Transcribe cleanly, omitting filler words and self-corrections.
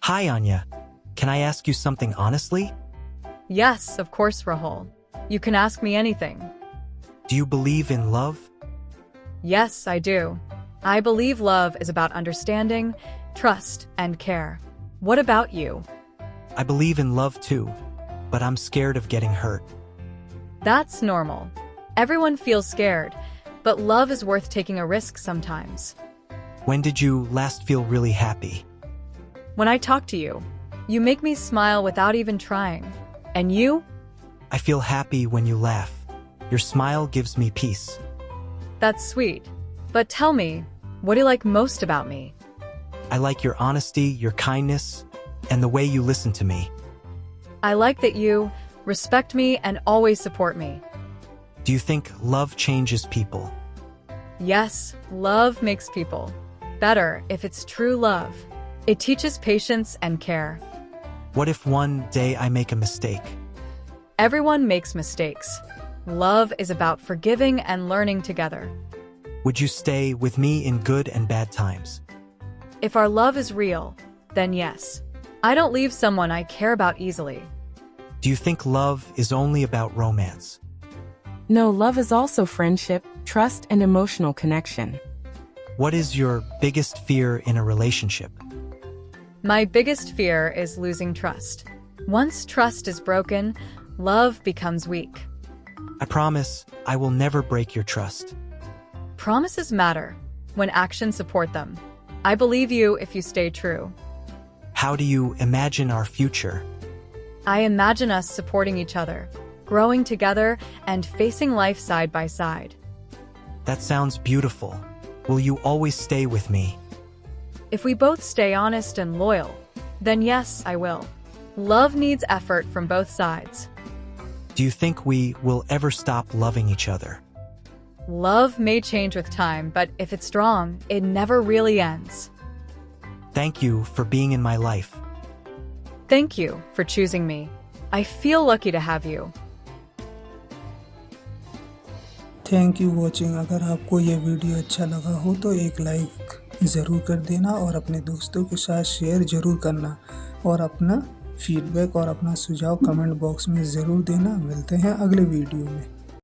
Hi, Anya. Can I ask you something honestly? Yes, of course, Rahul. You can ask me anything. Do you believe in love? Yes, I do. I believe love is about understanding, trust, and care. What about you? I believe in love too, but I'm scared of getting hurt. That's normal. Everyone feels scared, but love is worth taking a risk sometimes. When did you last feel really happy? When I talk to you, you make me smile without even trying. And you? I feel happy when you laugh. Your smile gives me peace. That's sweet. But tell me, what do you like most about me? I like your honesty, your kindness, and the way you listen to me. I like that you respect me and always support me. Do you think love changes people? Yes, love makes people better if it's true love. It teaches patience and care. What if one day I make a mistake? Everyone makes mistakes. Love is about forgiving and learning together. Would you stay with me in good and bad times? If our love is real, then yes. I don't leave someone I care about easily. Do you think love is only about romance? No, love is also friendship, trust, and emotional connection. What is your biggest fear in a relationship? My biggest fear is losing trust. Once trust is broken, love becomes weak. I promise I will never break your trust. Promises matter when actions support them. I believe you if you stay true. How do you imagine our future? I imagine us supporting each other, growing together, and facing life side by side. That sounds beautiful. Will you always stay with me? If we both stay honest and loyal, then yes, I will. Love needs effort from both sides. Do you think we will ever stop loving each other? Love may change with time, but if it's strong, it never really ends. Thank you for being in my life. Thank you for choosing me. I feel lucky to have you. Thank you watching. अगर आपको ये video अच्छा लगा हो तो एक like ज़रूर कर देना और अपने दोस्तों के साथ शेयर ज़रूर करना और अपना फीडबैक और अपना सुझाव कमेंट बॉक्स में ज़रूर देना। मिलते हैं अगले वीडियो में।